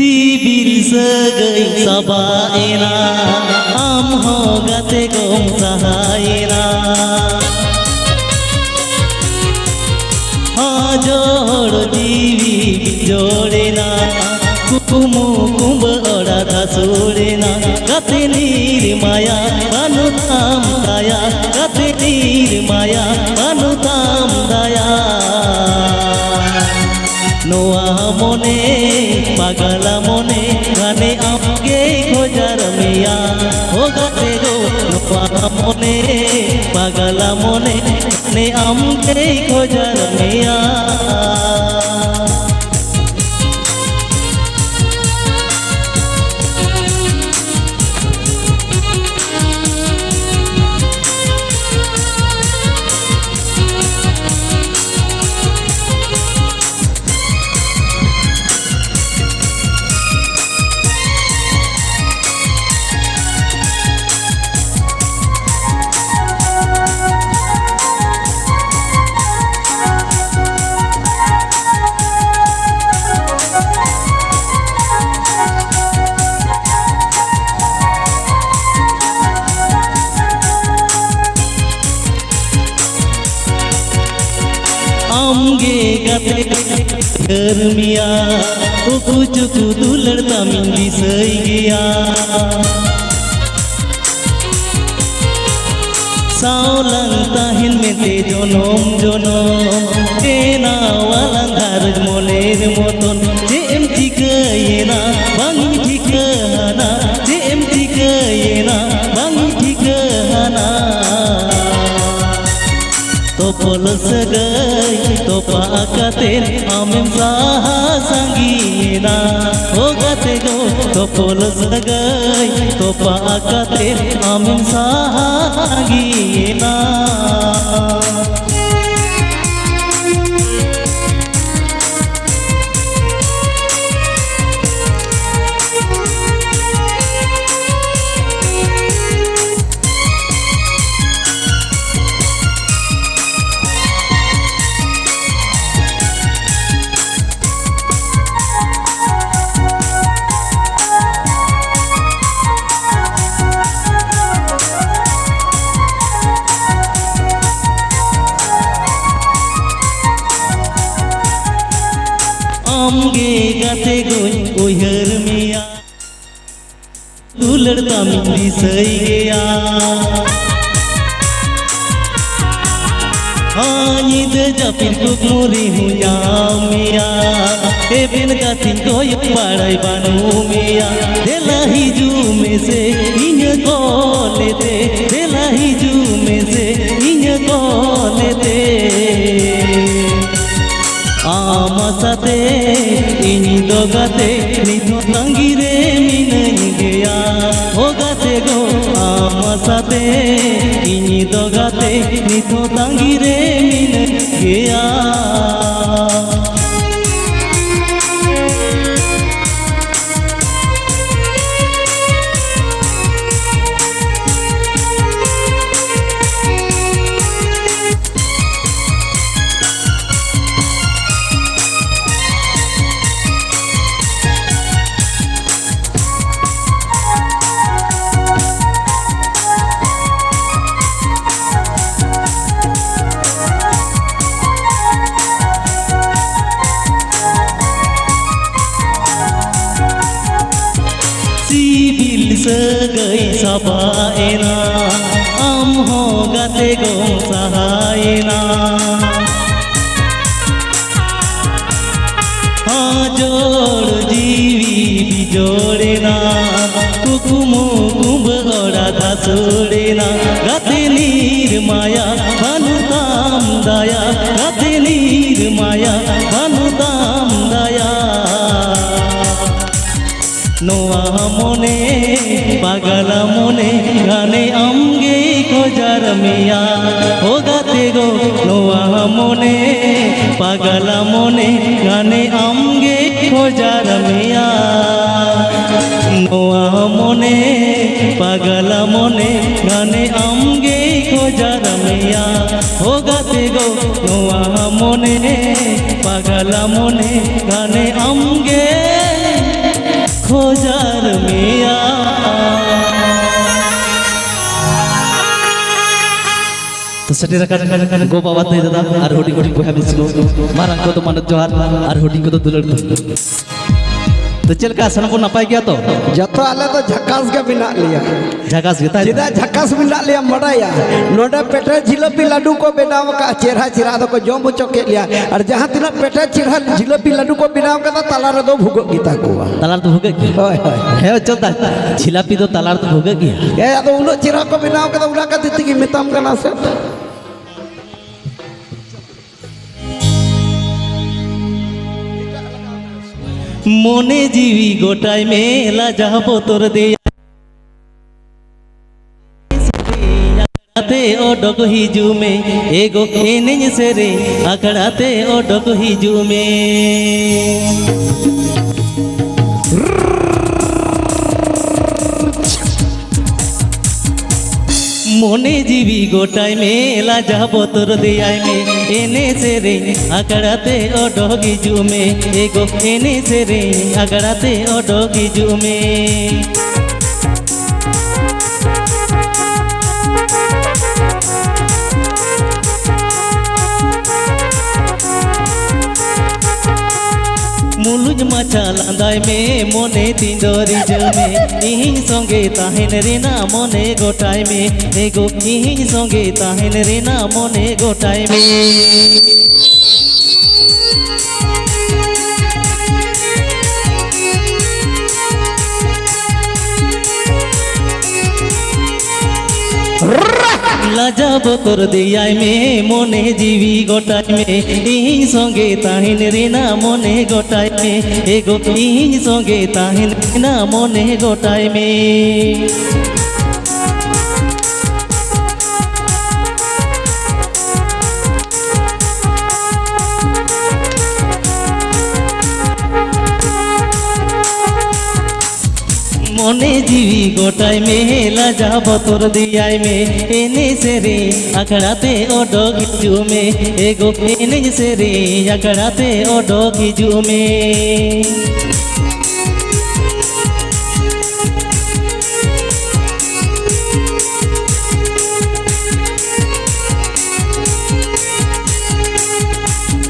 Sibil sagai sabaena amho gate gom sahaena hajor jiwi bijorena kumu kumba ora dhasurena gate nirmaya banutam daya gate nirmaya banutam daya Noa mone pagala mone gane amge khojar miya ho gate go noa mone pagala mone ne amge khojar miya Amge gate germiya uku cuku dular tamin disai gaya saulang tahin mete jonom jonom tena walang haraj moner moton jem tikayena bang tikahana jem tikayena bang tikahana Topol sagai topa akaten amem saha sangina ho gate go topol sagai topa akaten amem saha sangina Amge gate goy uyhar miya dular tamin disai gaya Hanyi de japir kuk muri huya miya Eben gatin koy padai banu miya Dela hiju में से इन को लेते Dela hiju में से इन को लेते Amasate ini dogate nito tangire minai gaya ho gate go amasate ini dogate nito tangire minai gaya Sibil sagai sabaena amho gate go sahaena hajor jiwi bijorena kukumu kumba ora dhasurena gate nirmaya banutam daya gate nirmaya banutam daya Noa mone pagala mone gane amge khojar miya ho gate go Noa mone pagala mone gane amge khojar miya Noa mone pagala mone gane amge khojar miya ho gate go Noa mone pagala mone gane amge सेटेर गो बाबा तई दादा और hoodie hoodie बहा miss Marang को तो मानत जोहार और hoodie को तो दुलर तो चल का सनपो नपाय गया तो जतो आले तो झकास के बिना लिया झकास गता सीधा झकास बिना लिया मड़ाया नोडे पेटे जिलेबी लड्डू को बनाव का चेहरा चिरा दो को जोम चौके लिया और जहां तिना पेटे चिरा जिलेबी लड्डू को बनाव का ताला रे दो भुगो गीता को तालार तो भुगे होय होय हे चलता जिलापी तो तालार तो भुगे गया ए तो उनो चिरा को बनाव का उला का तिति की मितम कना से मोने जीवी गोटाई मेला जाबो तोर दे आकड़ाते ओडक हिजू में एगो एनेज सेरे आकड़ाते ओडक हिजू में मोने जीवी गोटाई मेला जाबो तोर दियाय में एने से रे आकड़ाते ओडोगी जू में एगो एने से रे आकड़ाते ओडोगी जू में मुलुज माचा लांदाय में मोने तिंदोरी जमे इहिं संगे ताहेन रेना मोने गोटाय में एगो इहिं संगे ताहेन रेना मोने गोटाय में लाजाबो तोर दियाय में मोने जीवी गोटाय में इहिं संगे ताहिन रेना मोने गोटाय में एगो इहिं संगे ताहिन रेना मोने गोटाय में मोने जीवी गोटाय में लाजाबो तोर दियाय में एने से रे आकड़ाते ओडोगी जू में एगो एने से रे आकड़ाते ओडोगी जू में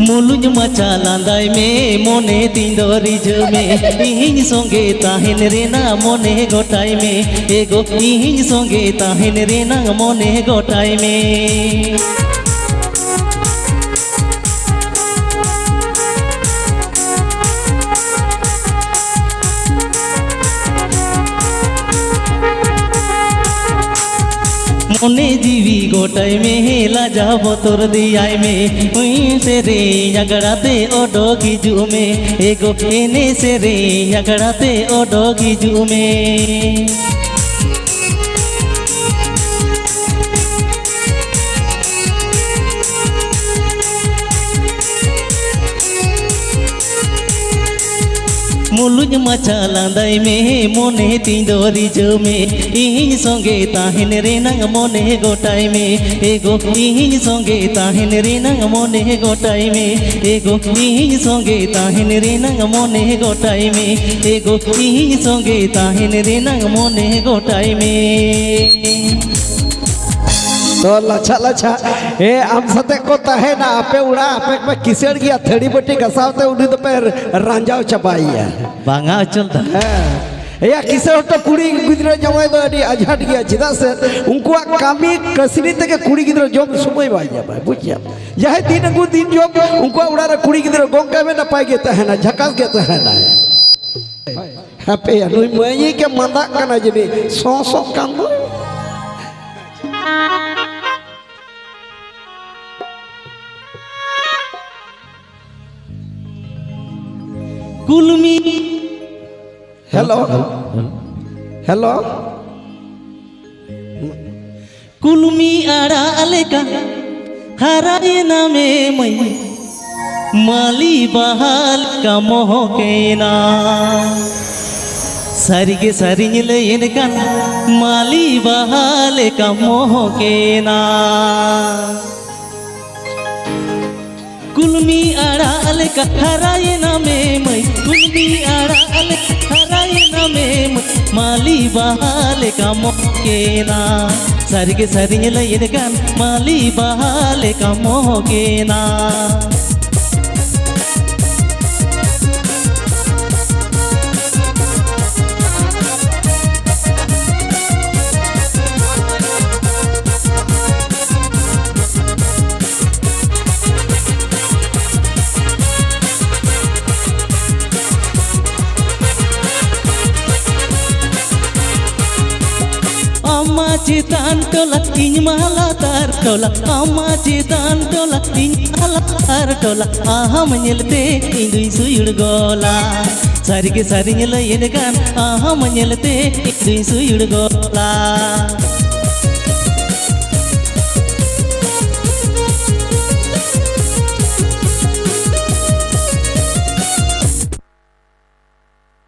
मुलुज माचा लांदाय में मोने तिंदोरी जमे इहिं संगे ताहिन रेना मोने गोटाय में एगो इहिं संगे ताहिन रेना मोने गोटाय में मोने जीवी गोटाय में लाजाबो तोर दियाय में हुई से रे आकड़ाते ओडोगी जू में एगो एने से रे आकड़ाते ओडोगी जू में मुलुज माचा लांदाय में मोने तिंदोरी जमे इहिं संगे ताहिन रेना मोने गोटाय में एगो इहिं संगे ताहिन रेना मोने गोटाय में एगो इहिं संगे ताहिन रेना मोने गोटाय में एगो इहिं संगे ताहिन रेना मोने गोटाय में तो लच्छा लच्छा ए आम सते को तहे ना आपे उड़ा आपे पे किसड़ गया थड़ी बटी घसावते उड़ी तो पे रांझाव चपाई है बांगा चलता या किसड़ तो कुड़ी गिद्रे जमाय तो अडी अझाट गया चिदा से उनको कामी कसरी तक कुड़ी गिद्रे जॉब समय बाय जाबा बुझिया यह दिन गु दिन जॉब उनको उड़ा रे कुड़ी गिद्रे गोंका में ना पाई गया है ना झकास गया है ना पे नुई मई के मंदा कना जनी सो सो कान दो कुलमी हेलो हेलो कुलमी आड़ा अलेका हराए नामे मई माली बहाल का मोह केना सरिगे सरिंगले इनकन माली बहाल का मोह केना कुलमी आड़ा अलका हराए नामे मई कुलमी आड़ा अलका हराए नामे ᱧᱟᱢᱮᱢ ᱢᱟᱞᱤ ᱵᱟᱦᱟ ᱞᱮᱠᱟ ᱢᱚᱦᱠᱮᱱᱟ ᱥᱟᱹᱨᱤᱜᱮ ᱥᱟᱹᱨᱤᱧ ᱞᱟᱹᱭᱮᱫ ᱠᱟᱱ ᱢᱟᱞᱤ ᱵᱟᱦᱟ ᱞᱮᱠᱟ ᱢᱚᱦᱠᱮᱱᱟ Amma citan tola iny malatar tola Amma citan tola iny malatar tola Aha menyelte induy suyul gola Sarige sarinya layan kan Aha menyelte induy suyul gola